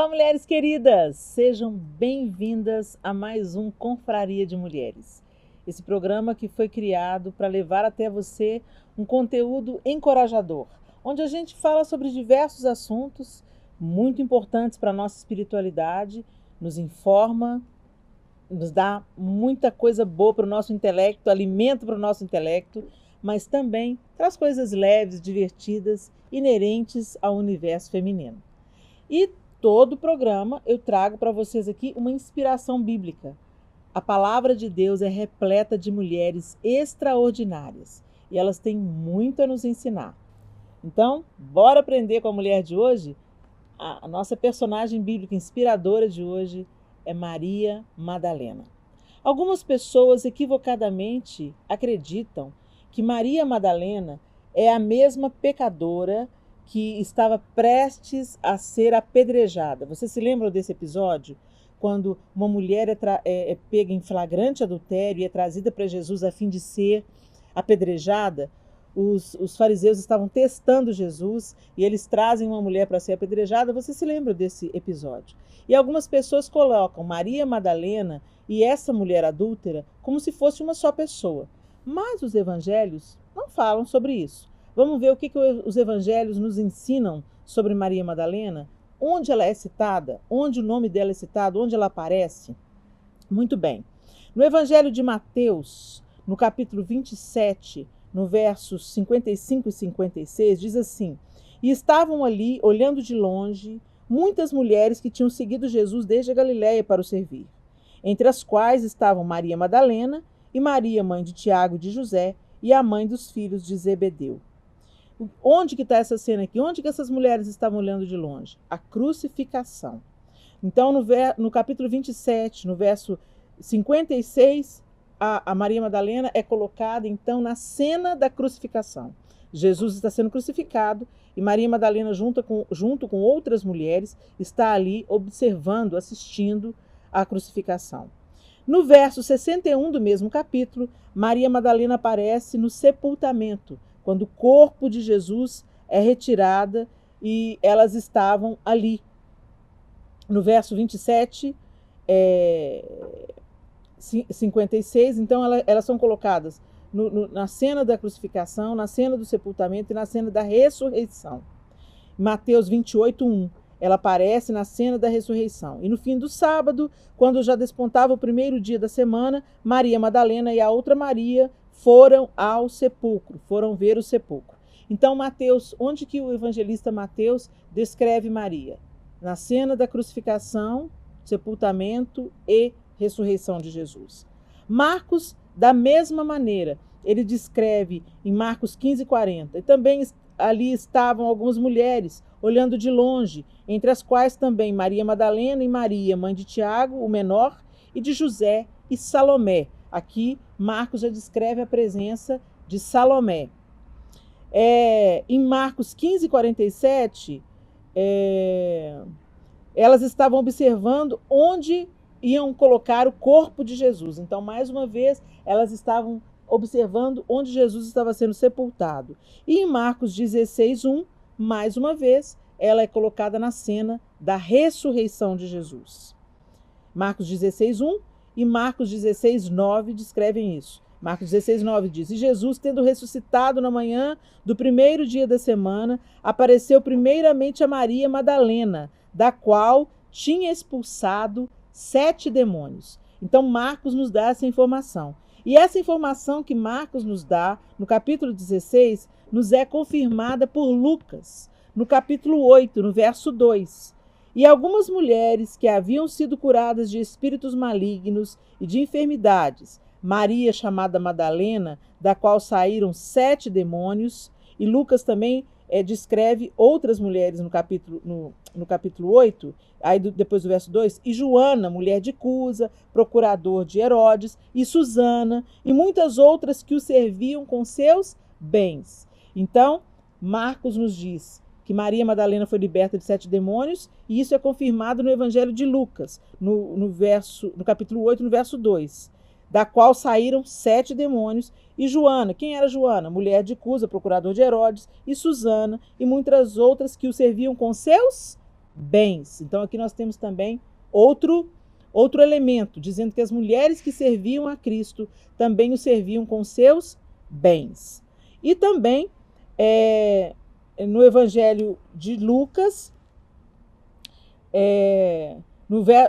Olá, mulheres queridas! Sejam bem-vindas a mais um Confraria de Mulheres. Esse programa que foi criado para levar até você um conteúdo encorajador, onde a gente fala sobre diversos assuntos muito importantes para a nossa espiritualidade, nos informa, nos dá muita coisa boa para o nosso intelecto, alimento para o nosso intelecto, mas também traz coisas leves, divertidas, inerentes ao universo feminino. E todo o programa eu trago para vocês aqui uma inspiração bíblica. A palavra de Deus é repleta de mulheres extraordinárias e elas têm muito a nos ensinar. Então, bora aprender com a mulher de hoje? A nossa personagem bíblica inspiradora de hoje é Maria Madalena. Algumas pessoas equivocadamente acreditam que Maria Madalena é a mesma pecadora que estava prestes a ser apedrejada. Você se lembra desse episódio? Quando uma mulher é pega em flagrante adultério e é trazida para Jesus a fim de ser apedrejada. Os fariseus estavam testando Jesus e eles trazem uma mulher para ser apedrejada. Você se lembra desse episódio? E algumas pessoas colocam Maria Madalena e essa mulher adúltera como se fosse uma só pessoa. Mas os evangelhos não falam sobre isso. Vamos ver o que os evangelhos nos ensinam sobre Maria Madalena, onde ela é citada, onde o nome dela é citado, onde ela aparece. Muito bem. No evangelho de Mateus, no capítulo 27, no versos 55 e 56, diz assim: E estavam ali, olhando de longe, muitas mulheres que tinham seguido Jesus desde a Galiléia para o servir, entre as quais estavam Maria Madalena e Maria, mãe de Tiago e de José, e a mãe dos filhos de Zebedeu. Onde que está essa cena aqui? Onde que essas mulheres estavam olhando de longe? A crucificação. Então, no capítulo 27, no verso 56, a Maria Madalena é colocada, então, na cena da crucificação. Jesus está sendo crucificado e Maria Madalena, junto com outras mulheres, está ali observando, assistindo à crucificação. No verso 61 do mesmo capítulo, Maria Madalena aparece no sepultamento, quando o corpo de Jesus é retirado e elas estavam ali. No verso 27, 56, então elas são colocadas na cena da crucificação, na cena do sepultamento e na cena da ressurreição. Mateus 28, 1. Ela aparece na cena da ressurreição. E no fim do sábado, quando já despontava o primeiro dia da semana, Maria Madalena e a outra Maria foram ao sepulcro, foram ver o sepulcro. Então, Mateus, onde que o evangelista Mateus descreve Maria? Na cena da crucificação, sepultamento e ressurreição de Jesus. Marcos, da mesma maneira, ele descreve em Marcos 15:40. E também ali estavam algumas mulheres olhando de longe, entre as quais também Maria Madalena e Maria, mãe de Tiago, o menor, e de José e Salomé. Aqui, Marcos já descreve a presença de Salomé. Em Marcos 15:47, elas estavam observando onde iam colocar o corpo de Jesus. Então, mais uma vez, elas estavam observando onde Jesus estava sendo sepultado. E em Marcos 16:1, mais uma vez, ela é colocada na cena da ressurreição de Jesus. Marcos 16:1 e Marcos 16:9 descrevem isso. Marcos 16:9 diz: E Jesus, tendo ressuscitado na manhã do primeiro dia da semana, apareceu primeiramente a Maria Madalena, da qual tinha expulsado 7 demônios. Então, Marcos nos dá essa informação. E essa informação que Marcos nos dá, no capítulo 16, nos é confirmada por Lucas, no capítulo 8, no verso 2. E algumas mulheres que haviam sido curadas de espíritos malignos e de enfermidades, Maria, chamada Madalena, da qual saíram 7 demônios, e Lucas também descreve outras mulheres no capítulo 8, aí depois do verso 2, e Joana, mulher de Cusa, procurador de Herodes, e Susana, e muitas outras que o serviam com seus bens. Então, Marcos nos diz que Maria Madalena foi liberta de 7 demônios, e isso é confirmado no Evangelho de Lucas, no capítulo 8, no verso 2, da qual saíram 7 demônios, e Joana, quem era Joana? Mulher de Cusa, procurador de Herodes, e Susana, e muitas outras que o serviam com seus bens. Então aqui nós temos também outro elemento, dizendo que as mulheres que serviam a Cristo também o serviam com seus bens. E também no Evangelho de Lucas,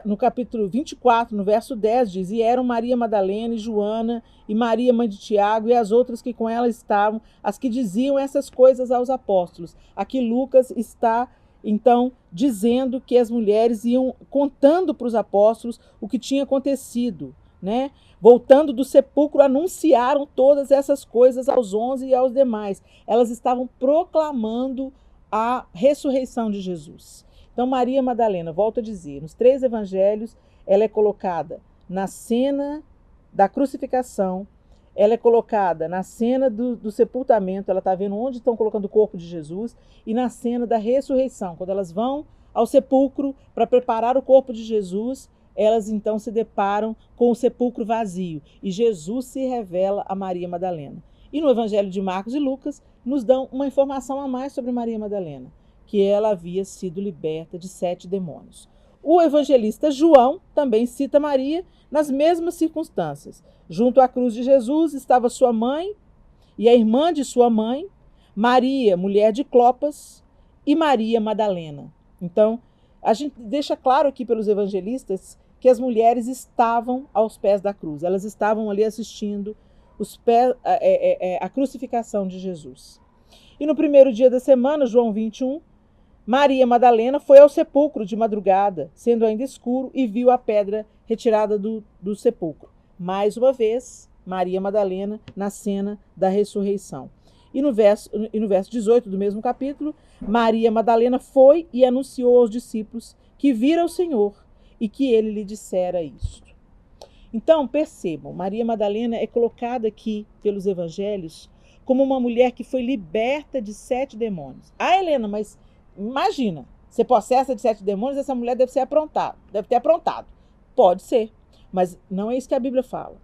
no capítulo 24, no verso 10, diz: e eram Maria Madalena e Joana e Maria, mãe de Tiago, e as outras que com ela estavam, as que diziam essas coisas aos apóstolos. Aqui Lucas está, então, dizendo que as mulheres iam contando para os apóstolos o que tinha acontecido, né? Voltando do sepulcro, anunciaram todas essas coisas aos 11 e aos demais. Elas estavam proclamando a ressurreição de Jesus. Então, Maria Madalena, volto a dizer, nos 3 evangelhos, ela é colocada na cena da crucificação, ela é colocada na cena do sepultamento, ela está vendo onde estão colocando o corpo de Jesus, e na cena da ressurreição, quando elas vão ao sepulcro para preparar o corpo de Jesus, elas então se deparam com o sepulcro vazio, e Jesus se revela a Maria Madalena. E no Evangelho de Marcos e Lucas, nos dão uma informação a mais sobre Maria Madalena, que ela havia sido liberta de 7 demônios. O evangelista João também cita Maria nas mesmas circunstâncias. Junto à cruz de Jesus estava sua mãe e a irmã de sua mãe, Maria, mulher de Clopas, e Maria Madalena. Então, a gente deixa claro aqui pelos evangelistas que as mulheres estavam aos pés da cruz. Elas estavam ali assistindo a crucificação de Jesus. E no primeiro dia da semana, João 21, Maria Madalena foi ao sepulcro de madrugada, sendo ainda escuro, e viu a pedra retirada do sepulcro. Mais uma vez, Maria Madalena na cena da ressurreição. E no verso 18 do mesmo capítulo, Maria Madalena foi e anunciou aos discípulos que vira o Senhor e que ele lhe dissera isto. Então, percebam, Maria Madalena é colocada aqui pelos evangelhos como uma mulher que foi liberta de 7 demônios. Ah, Helena, mas imagina, ser possessa de 7 demônios, essa mulher deve ter aprontado. Pode ser, mas não é isso que a Bíblia fala.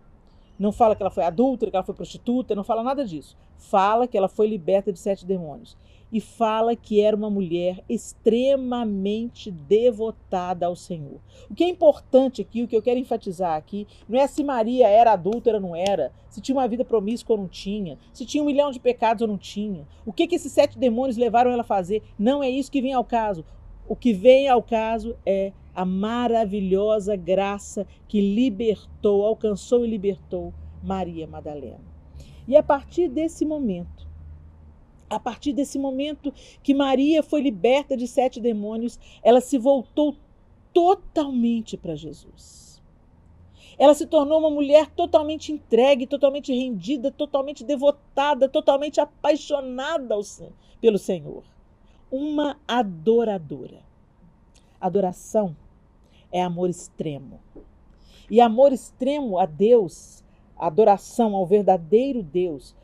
Não fala que ela foi adúltera, que ela foi prostituta, não fala nada disso. Fala que ela foi liberta de 7 demônios. E fala que era uma mulher extremamente devotada ao Senhor. O que é importante aqui, o que eu quero enfatizar aqui, não é se Maria era adúltera ou não era, se tinha uma vida promíscua ou não tinha, se tinha 1 milhão de pecados ou não tinha. O que esses 7 demônios levaram ela a fazer? Não é isso que vem ao caso. O que vem ao caso é a maravilhosa graça que alcançou e libertou Maria Madalena. E a partir desse momento que Maria foi liberta de 7 demônios, ela se voltou totalmente para Jesus. Ela se tornou uma mulher totalmente entregue, totalmente rendida, totalmente devotada, totalmente apaixonada pelo Senhor. Uma adoradora. Adoração é amor extremo. E amor extremo a Deus, adoração ao verdadeiro Deus,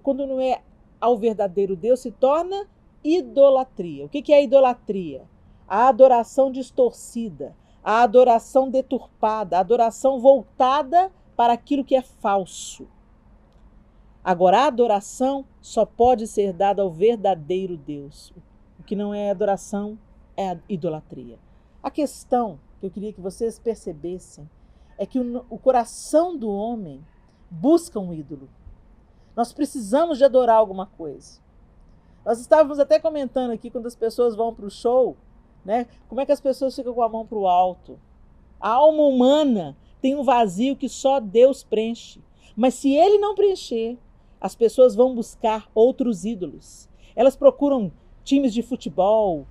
quando não é ao verdadeiro Deus, se torna idolatria. O que é idolatria? A adoração distorcida, a adoração deturpada, a adoração voltada para aquilo que é falso. Agora, a adoração só pode ser dada ao verdadeiro Deus. O que não é adoração é a idolatria. A questão que eu queria que vocês percebessem é que o coração do homem busca um ídolo. Nós precisamos de adorar alguma coisa. Nós estávamos até comentando aqui, quando as pessoas vão para o show, né? Como é que as pessoas ficam com a mão para o alto? A alma humana tem um vazio que só Deus preenche. Mas se ele não preencher, as pessoas vão buscar outros ídolos. Elas procuram times de futebol,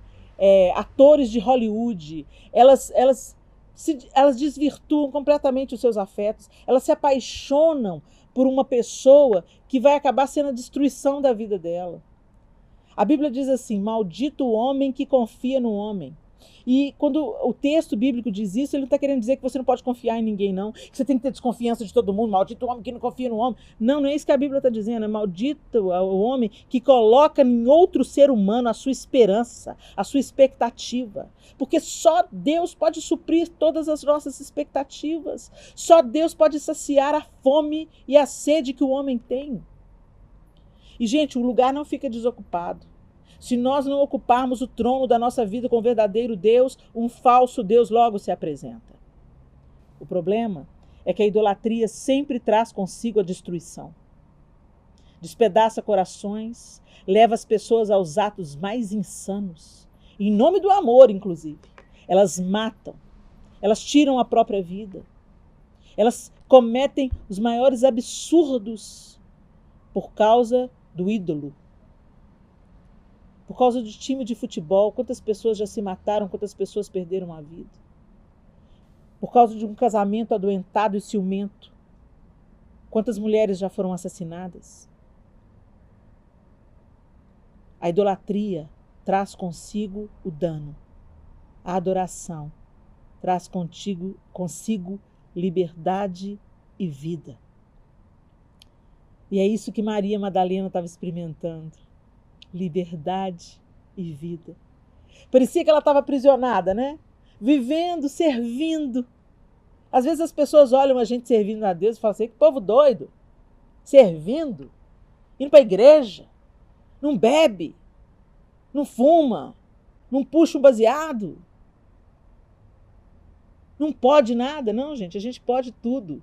atores de Hollywood, elas desvirtuam completamente os seus afetos, elas se apaixonam por uma pessoa que vai acabar sendo a destruição da vida dela. A Bíblia diz assim: maldito o homem que confia no homem. E quando o texto bíblico diz isso, ele não está querendo dizer que você não pode confiar em ninguém, não. Que você tem que ter desconfiança de todo mundo. Maldito o homem que não confia no homem. Não, não é isso que a Bíblia está dizendo. É maldito o homem que coloca em outro ser humano a sua esperança, a sua expectativa. Porque só Deus pode suprir todas as nossas expectativas. Só Deus pode saciar a fome e a sede que o homem tem. E, gente, o lugar não fica desocupado. Se nós não ocuparmos o trono da nossa vida com o verdadeiro Deus, um falso Deus logo se apresenta. O problema é que a idolatria sempre traz consigo a destruição. Despedaça corações, leva as pessoas aos atos mais insanos, em nome do amor, inclusive. Elas matam, elas tiram a própria vida, elas cometem os maiores absurdos por causa do ídolo. Por causa do time de futebol, quantas pessoas já se mataram, quantas pessoas perderam a vida. Por causa de um casamento adoentado e ciumento, quantas mulheres já foram assassinadas. A idolatria traz consigo o dano. A adoração traz consigo liberdade e vida. E é isso que Maria Madalena estava experimentando. Liberdade e vida. Parecia que ela estava aprisionada, né? Vivendo, servindo. Às vezes as pessoas olham a gente servindo a Deus e falam assim, que povo doido. Servindo, indo para a igreja, não bebe, não fuma, não puxa um baseado. Não pode nada. Não, gente, a gente pode tudo.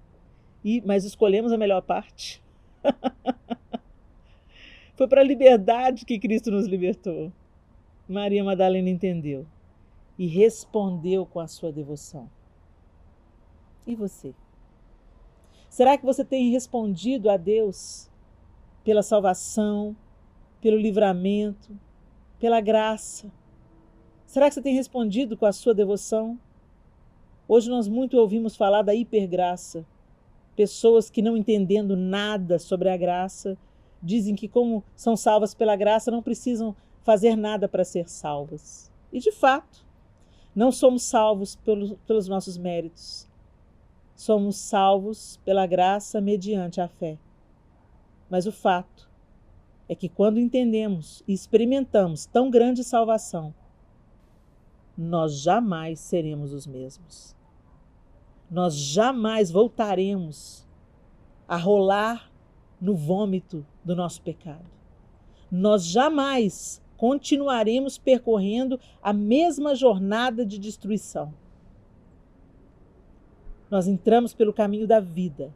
Mas escolhemos a melhor parte. Foi para a liberdade que Cristo nos libertou. Maria Madalena entendeu e respondeu com a sua devoção. E você? Será que você tem respondido a Deus pela salvação, pelo livramento, pela graça? Será que você tem respondido com a sua devoção? Hoje nós muito ouvimos falar da hipergraça. Pessoas que não entendendo nada sobre a graça, dizem que como são salvas pela graça, não precisam fazer nada para ser salvas. E de fato, não somos salvos pelos nossos méritos. Somos salvos pela graça mediante a fé. Mas o fato é que quando entendemos e experimentamos tão grande salvação, nós jamais seremos os mesmos. Nós jamais voltaremos a rolar no vômito do nosso pecado. Nós jamais continuaremos percorrendo a mesma jornada de destruição. Nós entramos pelo caminho da vida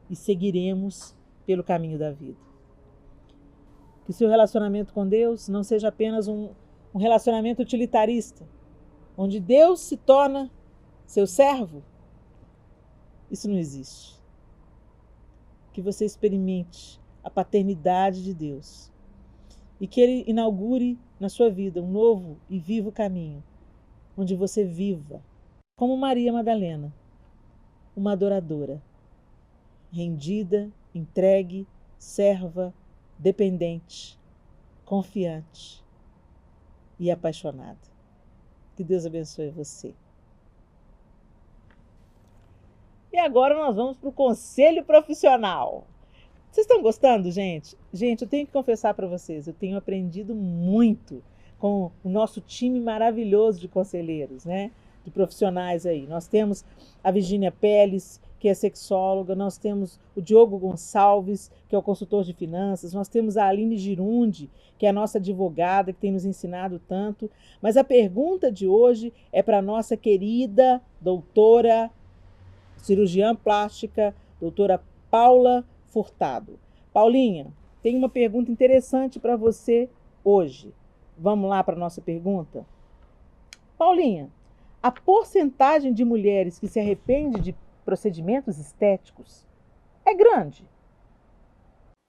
e seguiremos pelo caminho da vida. Que o seu relacionamento com Deus não seja apenas um relacionamento utilitarista, onde Deus se torna seu servo. Isso não existe. Que você experimente a paternidade de Deus e que Ele inaugure na sua vida um novo e vivo caminho, onde você viva como Maria Madalena, uma adoradora, rendida, entregue, serva, dependente, confiante e apaixonada. Que Deus abençoe você. E agora nós vamos para o conselho profissional. Vocês estão gostando, gente? Gente, eu tenho que confessar para vocês, eu tenho aprendido muito com o nosso time maravilhoso de conselheiros, né? De profissionais aí. Nós temos a Virgínia Pérez, que é sexóloga, nós temos o Diogo Gonçalves, que é o consultor de finanças, nós temos a Aline Girundi, que é a nossa advogada, que tem nos ensinado tanto. Mas a pergunta de hoje é para a nossa querida doutora cirurgiã plástica, doutora Paula Furtado. Paulinha, tem uma pergunta interessante para você hoje. Vamos lá para a nossa pergunta? Paulinha, a porcentagem de mulheres que se arrepende de procedimentos estéticos é grande?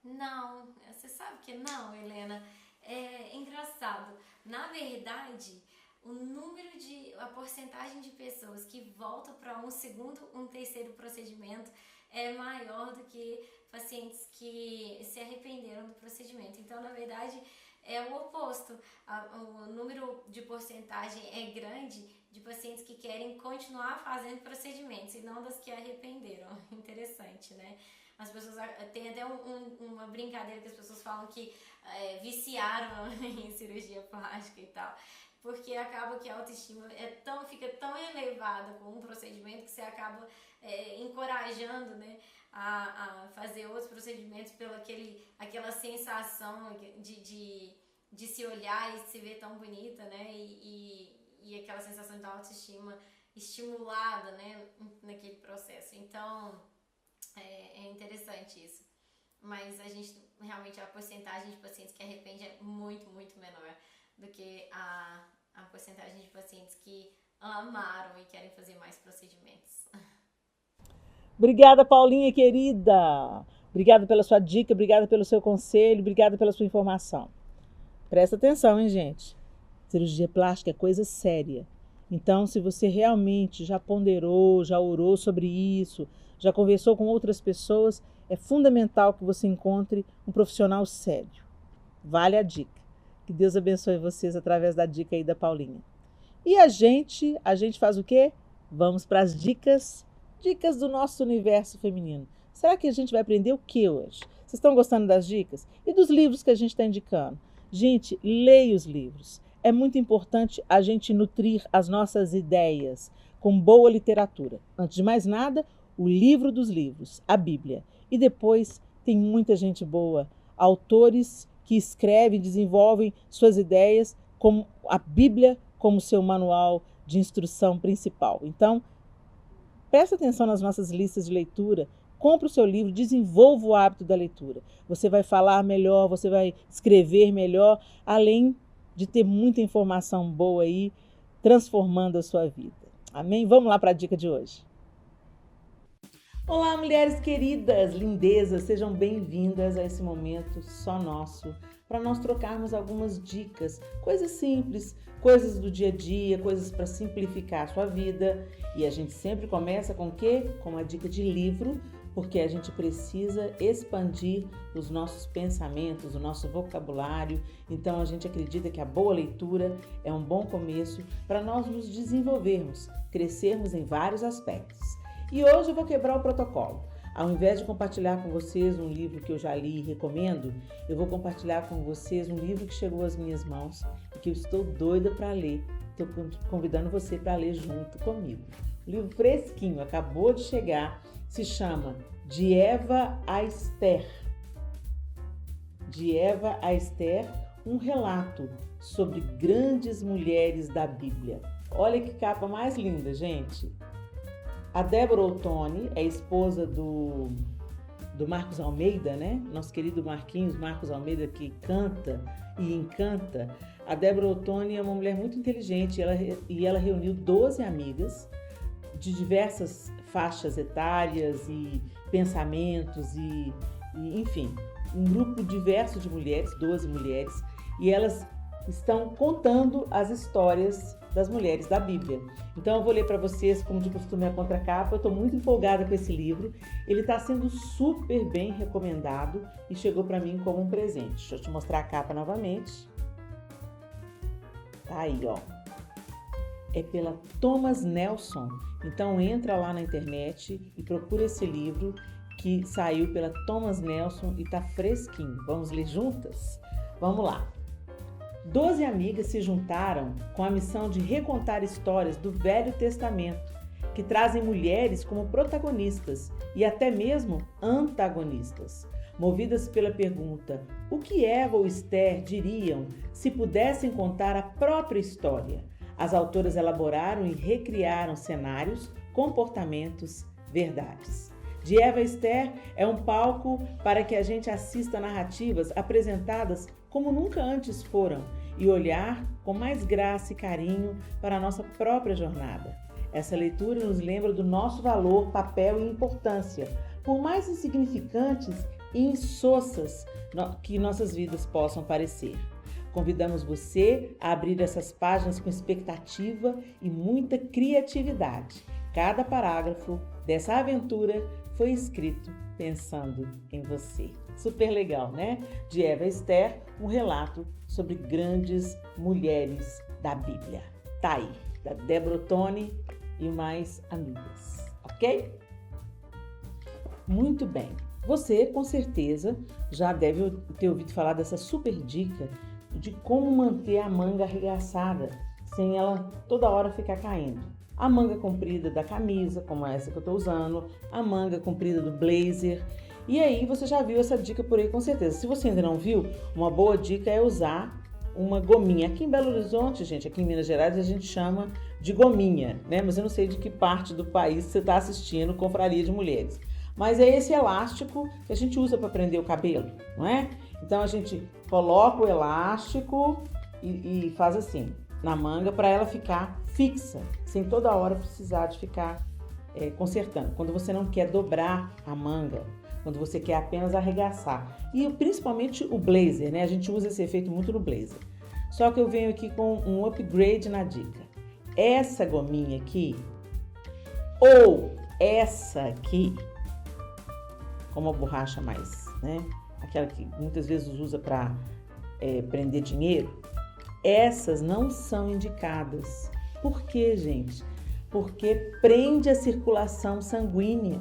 Não, você sabe que não, Helena. É engraçado. Na verdade, a porcentagem de pessoas que voltam para um segundo, um terceiro procedimento é maior do que pacientes que se arrependeram do procedimento. Então, na verdade, é o oposto. O número de porcentagem é grande de pacientes que querem continuar fazendo procedimentos e não das que arrependeram. Interessante, né? As pessoas tem até uma brincadeira que as pessoas falam que viciaram em cirurgia plástica e tal, porque acaba que a autoestima fica tão elevada com um procedimento que você acaba encorajando, né, a fazer outros procedimentos pela aquela sensação de de se olhar e se ver tão bonita, né? E aquela sensação de autoestima estimulada, né? Naquele processo. Então, é interessante isso. Mas realmente a porcentagem de pacientes que arrepende é muito, muito menor do que a porcentagem de pacientes que amaram e querem fazer mais procedimentos. Obrigada, Paulinha, querida. Obrigada pela sua dica, obrigada pelo seu conselho, obrigada pela sua informação. Presta atenção, hein, gente? Cirurgia plástica é coisa séria. Então, se você realmente já ponderou, já orou sobre isso, já conversou com outras pessoas, é fundamental que você encontre um profissional sério. Vale a dica. Que Deus abençoe vocês através da dica aí da Paulinha. E a gente faz o quê? Vamos para as dicas do nosso universo feminino. Será que a gente vai aprender o que hoje? Vocês estão gostando das dicas? E dos livros que a gente está indicando? Gente, leia os livros. É muito importante a gente nutrir as nossas ideias com boa literatura. Antes de mais nada, o livro dos livros, a Bíblia. E depois tem muita gente boa, autores que escrevem, desenvolvem suas ideias com a Bíblia como seu manual de instrução principal. Então, presta atenção nas nossas listas de leitura, compre o seu livro, desenvolva o hábito da leitura. Você vai falar melhor, você vai escrever melhor, além de ter muita informação boa aí, transformando a sua vida. Amém? Vamos lá para a dica de hoje. Olá, mulheres queridas, lindezas, sejam bem-vindas a esse momento só nosso, para nós trocarmos algumas dicas, coisas simples, coisas do dia a dia, coisas para simplificar a sua vida. E a gente sempre começa com o quê? Com uma dica de livro, porque a gente precisa expandir os nossos pensamentos, o nosso vocabulário. Então a gente acredita que a boa leitura é um bom começo para nós nos desenvolvermos, crescermos em vários aspectos. E hoje eu vou quebrar o protocolo. Ao invés de compartilhar com vocês um livro que eu já li e recomendo, eu vou compartilhar com vocês um livro que chegou às minhas mãos e que eu estou doida para ler. Estou convidando você para ler junto comigo. Um livro fresquinho, acabou de chegar, se chama De Eva a Esther. De Eva a Esther, um relato sobre grandes mulheres da Bíblia. Olha que capa mais linda, gente! A Débora Ottoni é esposa do Marcos Almeida, né? Nosso querido Marcos Almeida, que canta e encanta. A Débora Ottoni é uma mulher muito inteligente e ela reuniu 12 amigas de diversas faixas etárias e pensamentos enfim, um grupo diverso de mulheres, 12 mulheres, e elas estão contando as histórias das mulheres da Bíblia. Então eu vou ler para vocês, como de costume, a contracapa. Eu estou muito empolgada com esse livro. Ele está sendo super bem recomendado e chegou para mim como um presente. Deixa eu te mostrar a capa novamente. Tá aí, ó. É pela Thomas Nelson. Então entra lá na internet e procura esse livro que saiu pela Thomas Nelson e tá fresquinho. Vamos ler juntas? Vamos lá. 12 amigas se juntaram com a missão de recontar histórias do Velho Testamento, que trazem mulheres como protagonistas e até mesmo antagonistas. Movidas pela pergunta: o que Eva ou Esther diriam se pudessem contar a própria história? As autoras elaboraram e recriaram cenários, comportamentos, verdades. De Eva a Esther é um palco para que a gente assista narrativas apresentadas como nunca antes foram e olhar com mais graça e carinho para a nossa própria jornada. Essa leitura nos lembra do nosso valor, papel e importância, por mais insignificantes e insossas que nossas vidas possam parecer. Convidamos você a abrir essas páginas com expectativa e muita criatividade. Cada parágrafo dessa aventura foi escrito pensando em você. Super legal, né? De Eva a Esther, um relato sobre grandes mulheres da Bíblia. Tá aí, da Débora Ottoni e mais amigas, ok? Muito bem. Você, com certeza, já deve ter ouvido falar dessa super dica de como manter a manga arregaçada, sem ela toda hora ficar caindo. A manga comprida da camisa, como essa que eu estou usando, a manga comprida do blazer. E aí você já viu essa dica por aí com certeza. Se você ainda não viu, uma boa dica é usar uma gominha. Aqui em Belo Horizonte, gente, aqui em Minas Gerais, a gente chama de gominha, né? Mas eu não sei de que parte do país você está assistindo Confraria de Mulheres. Mas é esse elástico que a gente usa para prender o cabelo, não é? Então a gente coloca o elástico e faz assim, na manga, para ela ficar fixa, sem toda hora precisar de ficar consertando. Quando você não quer dobrar a manga, quando você quer apenas arregaçar. E principalmente o blazer, né? A gente usa esse efeito muito no blazer. Só que eu venho aqui com um upgrade na dica. Essa gominha aqui, ou essa aqui, com uma borracha mais, né? Aquela que muitas vezes usa para prender dinheiro, essas não são indicadas. Por quê, gente? Porque prende a circulação sanguínea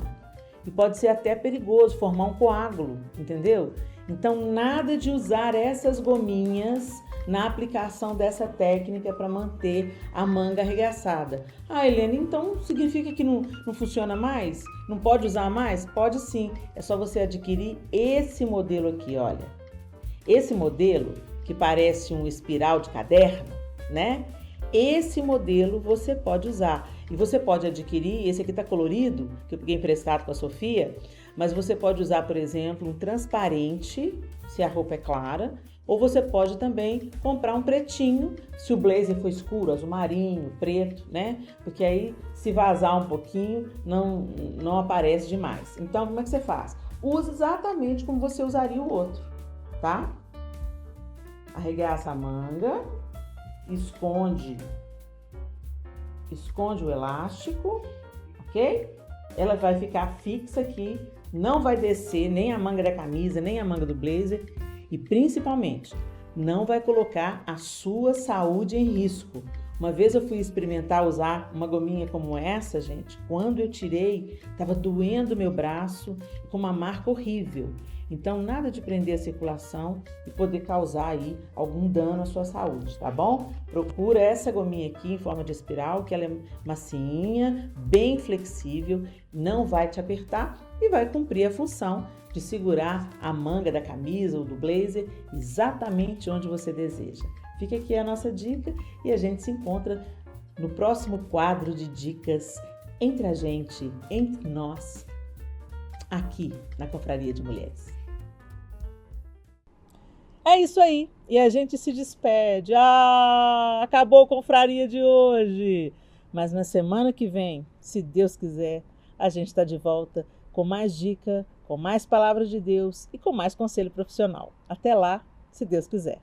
e pode ser até perigoso, formar um coágulo, entendeu? Então, nada de usar essas gominhas na aplicação dessa técnica para manter a manga arregaçada. Ah, Helena, então significa que não funciona mais? Não pode usar mais? Pode sim, é só você adquirir esse modelo aqui, olha. Esse modelo, que parece um espiral de caderno, né? Esse modelo você pode usar. E você pode adquirir, esse aqui tá colorido, que eu peguei emprestado com a Sofia, mas você pode usar, por exemplo, um transparente, se a roupa é clara, ou você pode também comprar um pretinho, se o blazer for escuro, azul marinho, preto, né? Porque aí, se vazar um pouquinho, não aparece demais. Então, como é que você faz? Usa exatamente como você usaria o outro, tá? Arregaça a manga, esconde o elástico, ok? Ela vai ficar fixa aqui, não vai descer nem a manga da camisa, nem a manga do blazer e principalmente não vai colocar a sua saúde em risco. Uma vez eu fui experimentar usar uma gominha como essa, gente, quando eu tirei, estava doendo meu braço com uma marca horrível. Então, nada de prender a circulação e poder causar aí algum dano à sua saúde, tá bom? Procura essa gominha aqui em forma de espiral, que ela é macinha, bem flexível, não vai te apertar e vai cumprir a função de segurar a manga da camisa ou do blazer exatamente onde você deseja. Fica aqui a nossa dica e a gente se encontra no próximo quadro de dicas entre a gente, entre nós, aqui na Confraria de Mulheres. É isso aí, e a gente se despede. Acabou a confraria de hoje. Mas na semana que vem, se Deus quiser, a gente está de volta com mais dica, com mais palavras de Deus e com mais conselho profissional. Até lá, se Deus quiser.